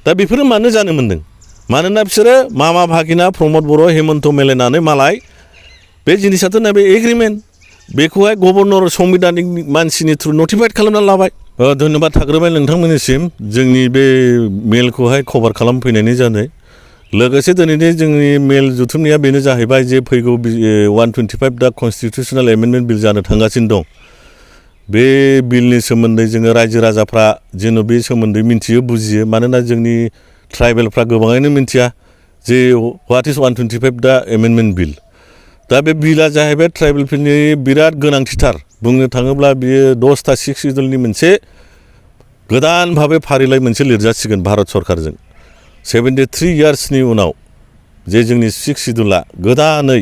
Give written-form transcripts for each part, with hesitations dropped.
दा बेफोरो मानो जानो मोन्दों मानोना बिसोरो मामा भागिना प्रमद बर' हेमन्त मिलायनानै मालाय बे जिनिसाथ' नैबे एग्रिमेन्ट बेखौहाय गभर्नर संबिधानिक मानसिनि थ्रु नटिफाइड खालामना लाबाय धन्यबाद थाग्रोबाय नोंथांमोननिसिम जोंनि बे मेलखौहाय कभार खालामफैनायनि जाहोनै लोगोसे दिनैनि जोंनि मेल जुथुमनाया बेनो जाहैबाय जे फैगौ 125 दा कनस्टिटिउसनेल एमेन्डमेन्ट बिल जानो थांगासिनो दं बे बिलनि सोमोन्दै जोङो रायजो राजाफ्रा जेन' बे सोमोन्दै मिन्थियो बुजियो मानोना जोंनि ट्राइबेलफ्रा गोबाङैनो मिन्थिया जे व्हाट इज 125 दा एमेन्डमेन्ट बिल दा बे बिला जाहैबाय ट्राइबेलफोरनि बिराद गोनांथिथार बुंनो थाङोब्ला बियो 10टा 6 सिडुलनि मोनसे गोदान भाबै फारिलाइ मोनसे लिरजासिगोन भारत सरकारजों 73 इयार्सनि उनाव जे जोंनि 6 सिडुला गोदानै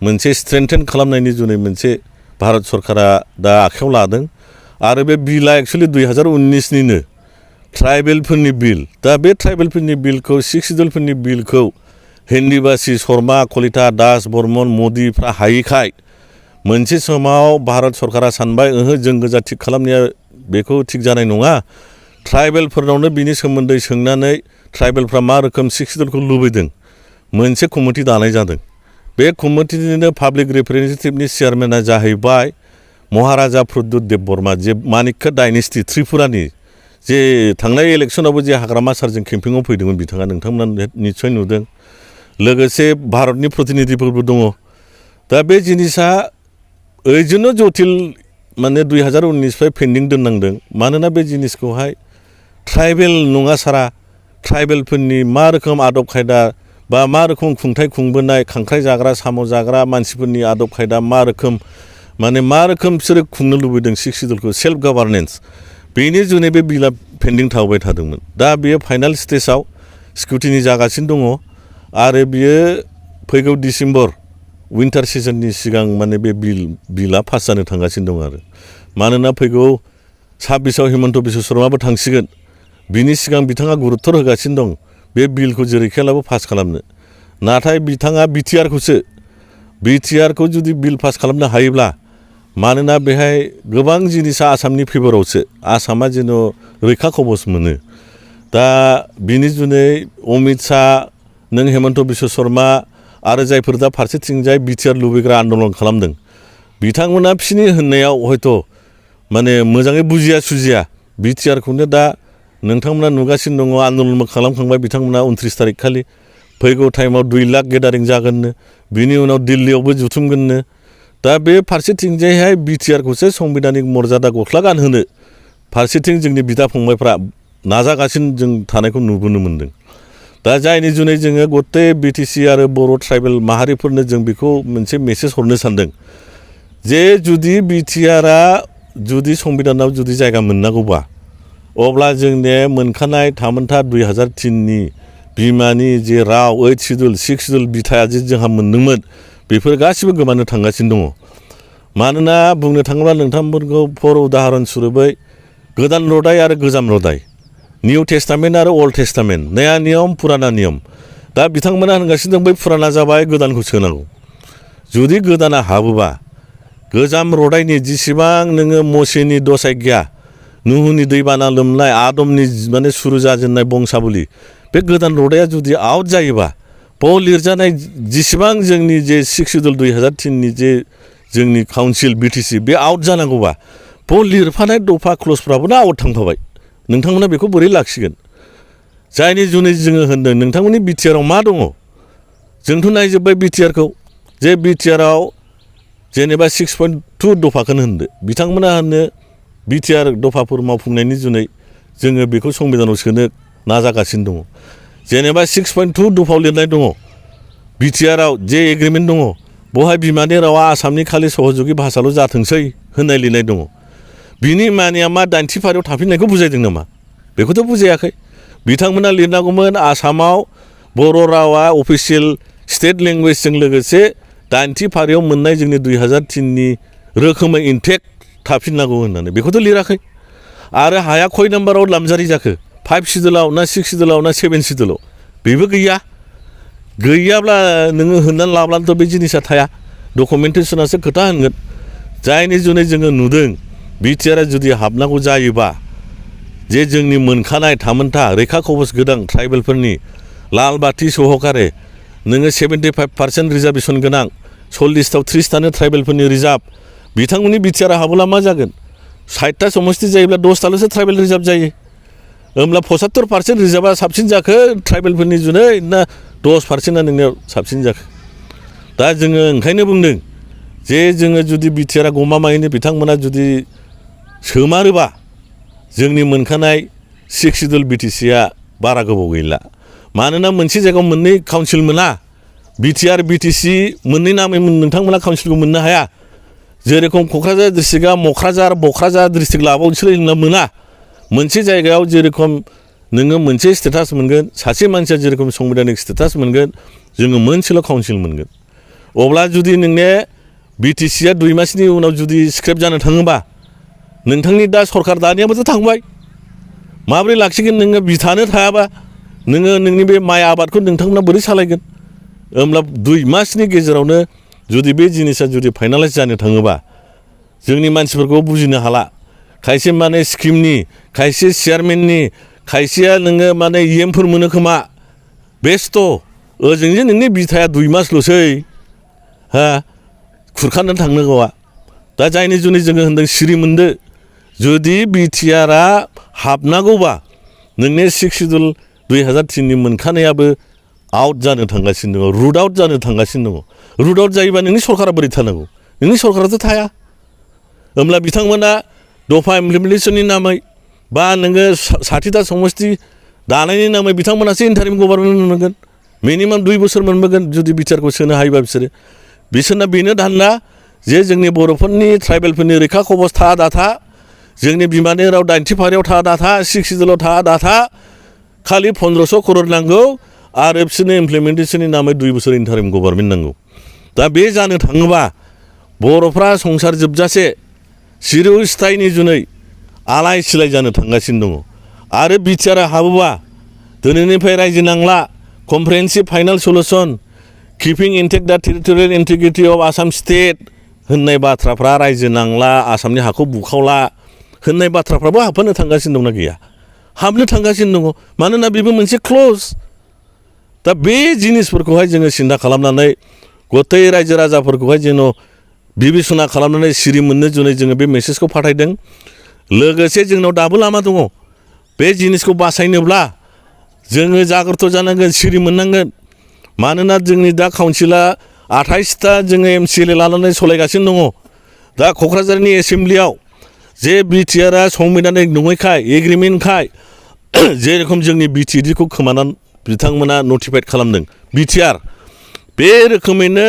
मोनसे स्ट्रेंथेन खालामनायनि जुनै मोनसे भारत सरकारा दा आखायाव लादों आरो बे बिला एक्चुअलि 2019निनो ट्राइबेलफोरनि बिल दा बे ट्राइबेलफोरनि बिलखौ 6 सिडुलफोरनि बिलखौ हिन्दीबासी शर्मा कलिता दास बर्मन मोदीफ्रा हायैखाय मोनसे समाव भारत सरकारा सानबाय जों गोजा थिग खालामनाया बेखौ थिग जानाय नङा ट्राइबेलफोरनावनो बिनि सोमोन्दै सोंनानै ट्राइबेलफ्रा मा रोखोम 6 सिडुलखौ लुबैदों मोनसे कमिटि दानाय जादों बे कमिटिनिनो पाब्लिक रिप्रेजेन्टेटिभनि चेयारमेना जाहैबाय महाराजा प्रद्युत देब बर्मा जे मानिक्य डाइनेस्टि त्रिपुरानि जे थांनाय इलेक्सनावबो जे हाग्रामा सारजों केम्पिंआव फैदोंमोन बिथाङा नोंथांमोना निस्सय नुदों लोगोसे भारतनि प्रतिनिधिफोरबो दङ दा बे जिनिसा ओइजोंनो जटिल माने 2019निफ्राय पेन्डिं दोननांदों मानोना बे जिनिसखौहाय ट्राइबेल नङा सारा ट्राइबेलफोरनि मा रोखोम आदब खायदा बा मा रोखोम खुंथाय खुंबोनाय खांख्राइ जाग्रा साम' जाग्रा मानसिफोरनि आदब खायदा मा रोखोम बिसोरो खुंनो लुबैदों 6 सिडुलखौ सेल्फ गभार्नेन्स बेनि जुनै बे बिला पेन्डिं थाबाय थादोंमोन दा बेयो फाइनाल स्टेजाव स्क्रुटिनि जागासिनो दङ आरो बियो फैगौ डिसेम्बर विन्टार सिजननि सिगां माने बे बिला पास जानो थांगासिनो दं आरो मानोना फैगौ 26आव हेमन्त बिश्व शर्माबो थांसिगोन बिनि सिगां बिथाङा गुरुत्थ होगासिनो दं बे बिलखौ जेरैखियालाबो पास खालामनो नाथाय बिथाङा बिटिआरखौ जुदि बिल पास खालामनो हायोब्ला मानोना बेहाय गोबां जिनिसा आसामनि फेभरावसो आसामा जेन' रैखा कबच मोनो दा बिनि जुनै अमित शाह नों हेमन्त बिश्व शर्मा आरो जायफोर दा फारसेथिंजाय बिटिआर लुबैग्रा आन्दलन खालामदों बिथांमोना बिसिनि होननायाव हयथ' माने मोजाङै बुजिया सुजिया बिटिआरखौनो दा नोंथांमोना नुगासिनो दङ आन्दलनबो खालामखांबाय बिथांमोना 29 तारिख खालि फैगौ टाइमाव 2 लाख गेदारिं जागोननो बिनि उनाव दिल्लीयावबो जुथुमगोननो दा बे फारसेथिंजायहाय बिटिआरखौसो संबिधानिक मर्यादा गस्ला गानहोनो फारसेथिं जोंनि बिदा फंबायफ्रा नाजागासिनो जों थानायखौ नुबोनो मोन्दों दा जायनि जुनै जोङो गते बिटिसि आरो बर' ट्राइबेल माहारिफोरनो जों बेखौ मोनसे मेसेज हरनो सानदों जे जुदि बिटिआरआ जुदि संबिधानाव जुदि जायगा मोननांगौबा अब्ला जोंने मोनखानाय थामोनथा 2003नि बिमानि जे राव 8 सिडुल 6 सिडुल बिथाया जे जोंहा मोनदोंमोन बेफोर गासिबो गोमानो थांगासिनो दङ मानोना बुंनो थाङोब्ला नोंथांमोनखौ फर उदाहरन सुरुबै गोदान रदाय आरो गोजाम रदाय निउ टेस्टामेन्ट आरो अल्ड टेस्टामेन्ट नया नियम पुराना नियम दा बिथांमोना होनगासिनो दं बै पुराना जाबाय गोदानखौ सोनांगौ जुदि गोदाना हाबोबा गोजाम रदायनि जेसेबां नोङो मसेनि दसाइग्या नुहुनि दैबाना लोमनाय आदमनि माने सुरु जाजेननाय बंसाबुलि बे गोदान रदाया जुदि आउट जायोबा बाव लिरजानाय जेसेबां जोंनि जे 6 सिडुल 2003नि जे जोंनि काउन्सिल बिटिसि बे आउट जानांगौबा बाव लिरफानाय दफा क्लजफ्राबो आउट थांफाबाय नोंथांमोना बेखौ बोरै लाखिगोन जायनि जुनै जोङो होनदों नोंथांमोननि बिटिआराव मा दङ जोंथ' नायजोब्बाय बिटिआरखौ जे बिटिआराव जेनेबा 6.2 दफाखौनो होनदो बिथांमोना होनो बिटिआर दफाफोर मावफुंनायनि जुनै जोङो बेखौ संबिधानाव सोनो नाजागासिनो दङ जेनेबा 6.2 दफायाव लिरनाय दङ बिटिआराव जे एग्रिमेन्ट दङ बहाय बिमानि रावा आसामनि खालि सहजुगि भाषाल' जाथोंसै होननाय लिरनाय दङ बिनि मानिया मा दाइनथि फारियाव थाफिननायखौ बुजायदों नामा बेखौथ' बुजायाखै बिथांमोना लिरनांगौमोन आसामाव बर' रावा अफिसियेल स्टेट लेंगुवेजजों लोगोसे दाइनथि फारियाव मोननाय जोंनि 2003नि रोखोमै इनटेक्ट थाफिननांगौ होननानै बेखौथ' लिराखै आरो हाया खय नाम्बाराव लामजारि जाखो 5 सिडुलाव ना 6 सिडुलाव ना 7 सिडुलाव बेबो गैयाब्ला नोङो होननानै लाब्लानोथ' बे जिनिसा थाया डकुमेन्टेसनासो खोथा होनगोन जायनि जुनै जोङो नुदों बिटिआरआ जुदि हाबनांगौ जायोबा जे जोंनि मोनखानाय थामोनथा रैखा कवच गोनां ट्राइबेलफोरनि लाल बाथि सहकारे नोङो 75% रिजार्भेसन गोनां 40थाव 30थानो ट्राइबेलफोरनि रिजार्भ बिथांमोननि बिटिआर हाबोला मा जागोन 60टा समस्ति जायोब्ला 10थाल'सो ट्राइबेल रिजार्भ जायो होमब्ला 75% रिजार्भआ साबसिन जाखो ट्राइबेलफोरनि जुनै ना 10%आ नोंनियाव साबसिन जाखो दा जोङो ओंखायनो बुंदों जे जोङो जुदि बिटिआरआ गमामायैनो बिथांमोना जुदि सोमारोबा जोंनि मोनखानाय 6 सिडुल बिटिसिआ बारा गोबाव गैला मानोना मोनसे जायगायाव मोननै काउन्सिल मोना बिटिआर बिटिसि मोननै नामै नोंथांमोना काउन्सिलखौ मोननो हाया जेरेखम क'क्राझार डिस्ट्रिक्टआ बक्राझार डिस्ट्रिक्ट लाबावसो मोना मोनसे जायगायाव जेरेखम नोङो मोनसे स्टेटास मोनगोन सासे मानसिया जेरेखम संबिधानिक स्टेटास मोनगोन जोङो मोनसेल' काउन्सिल मोनगोन अब्ला जुदि नोंने बिटिसिआ 2 मासनि उनाव जुदि स्क्रेप जानो थाङोबा नोंथांनि दा सरकार दानियाबोथ' थांबाय माबोरै लाखिगोन नोङो बिथानो थायाबा नोङो नोंनि बे माइ आबादखौ नोंथांमोना बोरै सालायगोन होमब्ला 2 मासनि गेजेरावनो जुदि बे जिनिसा जुदि फाइनालाइज जानो थाङोबा जोंनि मानसिफोरखौ बुजिनो हाला खायसे माने स्किमनि खायसे चेयारमेननि खायसेया नोङो माने इएमफोर मोनो खोमा बेस्थ' ओजोंजे नोंनि बिथाया 2 मासल'सै हा खुरखानो थांनांगौआ दा जायनि जुनै जोङो होनदों सिरि मोनदो जुदि बिटिआरआ हाबनांगौबा नोंनि 6 सिडुल 2003नि मोनखानायाबो आउट जानो थांगासिनो दङ रुट आउट जानो थांगासिनो दङ रुट आउट जायोबा नोंनि सरकारा बोरै थानांगौ नोंनि सरकाराथ' थाया होमब्ला बिथांमोना दफा इमप्लिमेन्टेसननि नामै बा नोङो 60टा समस्ति दानायनि नामै बिथांमोनासो इन्टारिम गभर्नमेन्ट मोनगोन मिनिमाम 2 बोसोर मोनबोगोन जुदि बिटिआरखौ सोनो हायोबा बिसोरना बेनो धान्दा जे जोंनि बर'फोरनि ट्राइबेलफोरनि रैखा कवच था दाथा जोंनि बिमानि राव 80 फारियाव था दाथा 6 सिडुलाव था दाथा खालि 1500 करोड़ नांगौ आरो बिसोरनो इमप्लिमेन्टेसननि नामै 2 बोसोर इन्टारिम गभर्नमेन्ट नांगौ दा बे जानो थाङोबा बर'फ्रा संसार जोबजासे चिरस्थायनि जुनै आलाय सिलाय जानो थांगासिनो दङ आरो बिटिआरआ हाबोबा दिनैनिफ्राय रायजो नांला कमप्रिहेन्सिभ फाइनाल सलुसन किपिं इन्टेक्ट दा territorial integrity of Assam state होननाय बाथ्राफ्रा रायजो नांला आसामनि हाखौ बुखावला होननाय बाथ्राफ्राबो हाबफानो थांगासिनो दंना गैया हाबनो थांगासिनो दङ मानोना बेबो मोनसे क्ल'ज दा बे जिनिसफोरखौहाय जोङो सिन्था खालामनानै गथै रायजो राजाफोरखौहाय जेन' बिबेसना खालामनानै सिरि मोननो जुनै जोङो बे मेसेजखौ फाथायदों लोगोसे जोंनाव दाबो लामा दङ बे जिनिसखौ बासायनोब्ला जोङो जाग्रत जानांगोन सिरि मोननांगोन मानोना जोंनि दा काउन्सिला 28टा जोङो एमसिएलए लानानै सालायगासिनो दङ दा क'क्राझारनि एसेम्ब्लियाव जे बिटिआरआ संबिधानिक नङैखाय एग्रिमेन्टखाय जेरेखम जोंनि बिटिडिखौ खोमानानै बिथांमोना नटिफाइड खालामदों बिटिआर बे रोखोमैनो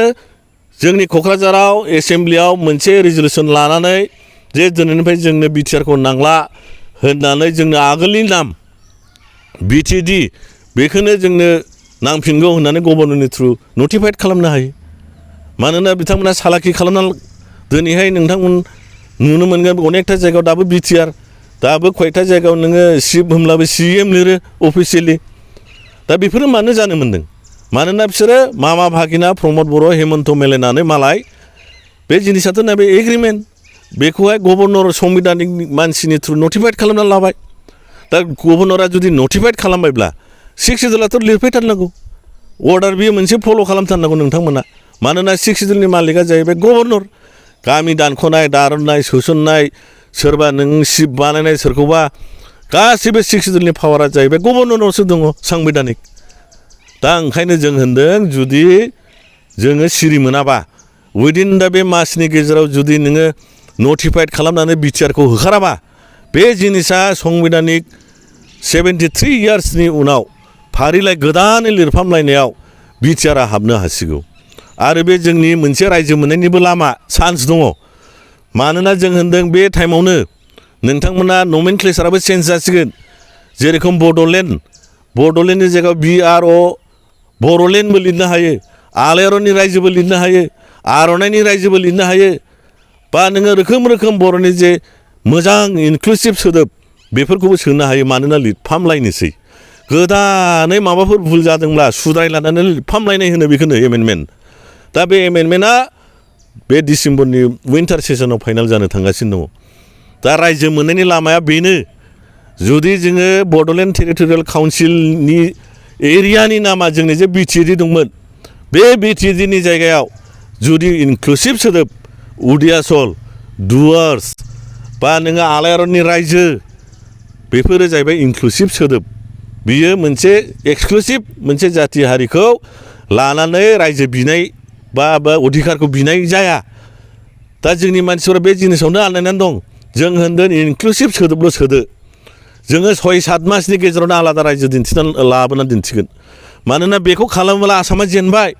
जोंनि क'क्राझाराव एसेम्ब्लियाव मोनसे रेजलिउसन लानानै जे दिनैनिफ्राय जोंनो बिटिआरखौ नांला होननानै जोंनो आगोलनि नाम बिटिडि बेखौनो जोंनो नांफिनगौ होननानै गभर्नरनि थ्रु नटिफाइड खालामनो हायो मानोना बिथांमोना सालाखि खालामना दिनैहाय नोंथांमोन नुनो मोनगोन अनेकथा जायगायाव दाबो बिटिआर दाबो खयथा जायगायाव नोङो सिफ होमब्लाबो सिएम लिरो अफिसियेलि दा बेफोरो मानो जानो मोन्दों मानोना बिसोरो मामा भागिना प्रमद बर' हेमन्त मिलायनानै मालाय बे जिनिसाथ' ना बे एग्रिमेन्ट बेखौहाय गभर्नर संबिधानिक मानसिनि थ्रु नटिफाइड खालामना लाबाय दा गभर्नरा जुदि नटिफाइड खालामबायब्ला 6 सिडुलाथ' लिरफैथारनांगौ अर्डार बियो मोनसे फल' खालामथारनांगौ नोंथांमोना मानोना 6 सिडुलनि मालिकआ जाहैबाय गभर्नर गामि दानख'नाय दारननाय सोसननाय सोरबा नों सिफ बानायनाय सोरखौबा गासैबो 6 सिडुलनि पावारा जाहैबाय गभर्नरनावसो दङ सांबिधानिक दा ओंखायनो जों होनदों जुदि जोङो सिरि मोनाबा उइदिन दा बे मासनि गेजेराव जुदि नोङो नटिफाइड खालामनानै बिटिआरखौ होखाराबा बे जिनिसा संबिधानिक 73 इयार्सनि उनाव फारिलाइ गोदानै लिरफामलायनायाव बिटिआरआ हाबनो हासिगौ आरो बे जोंनि मोनसे रायजो मोननायनिबो लामा चान्स दङ मानोना जों होनदों बे टाइमावनो नोंथांमोना नमेनक्लेचाराबो चेन्ज जासिगोन जेरेखम बड'लेण्डनि जायगायाव BRO बर'लेण्डबो लिरनो हायो आलायारननि रायजोबो लिरनो हायो आर'नाइनि रायजोबो लिरनो हायो बा नोङो रोखोम रोखोम बर'नि जे मोजां इनक्लुसिभ सोदोब बेफोरखौबो सोनो हायो मानोना लिरफामलायनोसै गोदानै माबाफोर भुल जादोंब्ला सुद्राय लानानै लिरफामलायनाय होनो बेखौनो एमेन्डमेन्ट दा बे एमेन्डमेन्टआ बे डिसेम्बरनि उइन्टार सेसनाव फाइनाल जानो थांगासिनो दङ दा रायजो मोननायनि लामाया बेनो जुदि जोङो बड'लेण्ड टेरिटरियेल काउन्सिलनि एरियानि नामा जोंनि जे बिटिएडि दंमोन बे बिटिएडिनि जायगायाव जुदि इनक्लुसिभ सोदोब उदियासल डुवार्स बा नोङो आलायारननि रायजो बेफोरो जाहैबाय इनक्लुसिभ सोदोब बियो मोनसे एक्सक्लुसिभ मोनसे जाथि हारिखौ लानानै रायजो बिनाय बा अधिकारखौ बिनाय जाया दा जोंनि मानसिफोरा बे जिनिसावनो आन्दायनानै दं जों होनदों इनक्लुसिभ सोदोबल' सोदो जोङो 6-7 मासनि गेजेरावनो आलादा रायजो लाबोनानै दिन्थिगोन मानोना बेखौ खालामोब्ला आसामा जेनबाय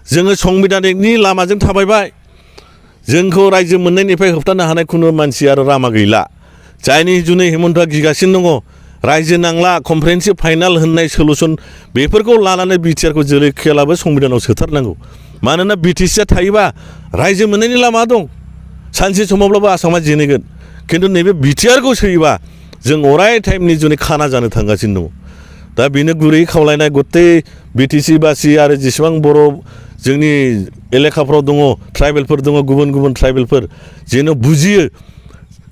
जोङो संबिधानिकनि लामाजों थाबायबाय जोंखौ रायजो मोननायनिफ्राय होबथानो हानाय खुनु मानसि आरो लामा गैला जायनि जुनै हेमन्तआ गिगासिनो दङ रायजो नांला कमप्रेहेन्सिभ फाइनाल होननाय सलुसन बेफोरखौ लानानै बिटिआरखौ जेरै खेलाबो संबिधानाव सोथारनांगौ मानोना बिटिसिआ थायोबा रायजो मोननायनि लामा दं सानसे समावब्लाबो आसामा जेनगोन खिन्थु नैबे बिटिआरखौ सोयोबा जों अराय टाइमनि जुनै खाना जानो थांगासिनो दङ दा बेनो गुरै खावलायनाय गथै बिटिसि बासि आरो जेसेबां बर' जोंनि एलेखाफ्राव दङ ट्राइबेलफोर दङ गुबुन गुबुन ट्राइबेलफोर जेन' बुजियो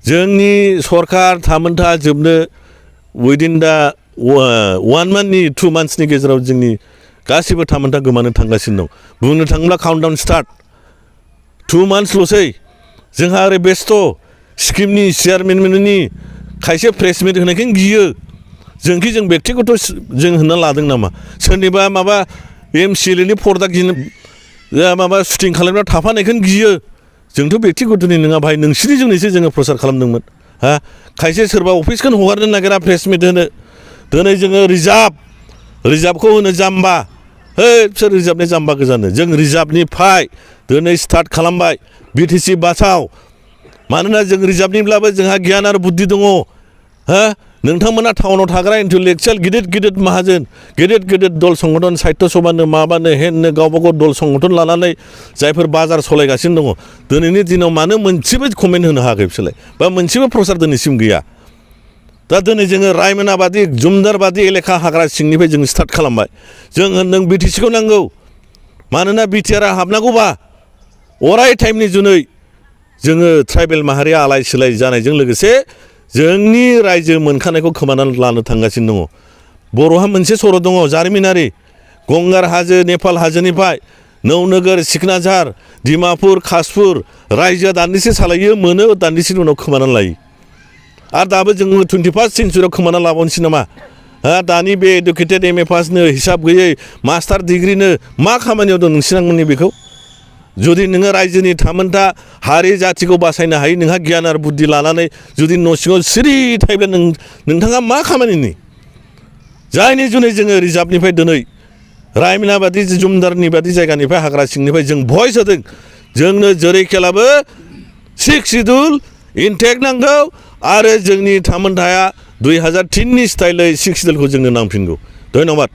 जोंनि सरकार थामोनथा जोबनो उइदिन दा 1 मान्थनि 2 मान्थ्सनि गेजेराव जोंनि गासिबो थामोनथा गोमानो थांगासिनो दं बुंनो थाङोब्ला काउन्टडाउन स्टार्ट 2 मान्थ्सल'सै जोंहा ओरै बेस्थ' स्किमनि चेयारमेननि खायसे प्रेस मिट होनायखौनो गियो जोंखि जों बेक्तिगत जों होनना लादों नामा सोरनिबा माबा एमसिएलएनि पर्दा माबा शुटिं खालामनायाव थाफानायखौनो गियो जोंथ' बेक्तिगतनि नङा भाइ नोंसिनि जुनैसो जोङो प्रसार खालामदोंमोन हा खायसे सोरबा अफिसखौनो हगारनो नागिरा प्रेस मिट होनो दिनै जोङो रिजार्भखौ होनो जाम्बा है सोर रिजार्भनि जाम्बा गोजानो जों रिजार्भनिफ्राय दिनै स्टार्ट खालामबाय बिटिसि बासाव मानोना जों रिजार्भनिब्लाबो जोंहा गियान आरो बुद्धि दङ हा नोंथांमोना टाउनाव थाग्रा इन्टेलेक्सुवेल गिदिर माहाजोन गिदिर दल संगठन साहित्य सभानो माबानो हेननो गावबागाव दल संगठन लानानै जायफोर बाजार सालायगासिनो दङ दिनैनि दिनाव मानो मोनसेबो कमेन्ट होनो हायाखै बिसोरलाय बा मोनसेबो प्रसार दिनैसिम गैया दा दिनै जोङो रायमोनाबादि जुमदारबादि एलेखा हाग्रा सिंनिफ्राय जों स्टार्ट खालामबाय जों होनदों बिटिसिखौ नांगौ मानोना बिटिआरआ हाबनांगौबा अराय टाइमनि जुनै जोङो ट्राइबेल माहारिया आलाय सिलाय जानायजों लोगोसे जोंनि रायजो मोनखानायखौ खोमानानै लानो थांगासिनो दङ बर'हा मोनसे सर' दङ जारिमिनारि गंगार हाजो नेपाल हाजोनिफ्राय नौनोगोर सिकनाझार डिमापुर कासपुर रायजोआ दान्दिसे सालायो मोनो दान्दिसेनि उनाव खोमानानै लायो आरो दाबो जोङो 21st सेन्सुरियाव खोमानानै लाबावनोसै नामा दानि बे एडुकेटेड एमए पासनो हिसाब गैयै मास्टार डिग्रिनो मा खामानियाव दं नोंसिनांमोननि बेखौ जुदि नोङो रायजोनि थामोनथा हारि जाथिखौ बासायनो हायो नोंहा गियान आरो बुद्धि लानानै जुदि न' सिङाव सिरि थायोब्ला नोंथाङा मा खामानिनि जायनि जुनै जोङो रिजार्भनिफ्राय दिनै रायमना बादि जुमदारनि बादि जायगानिफ्राय हाग्रा सिंनिफ्राय जों भइस होदों जोंनो जेरैखेलाबो 6 सिडुल इनटेक नांगौ आरो जोंनि थामोनथाया 2003नि स्टाइलै 6 सिडुलखौ जोंनो नांफिनगौ धन्यबाद।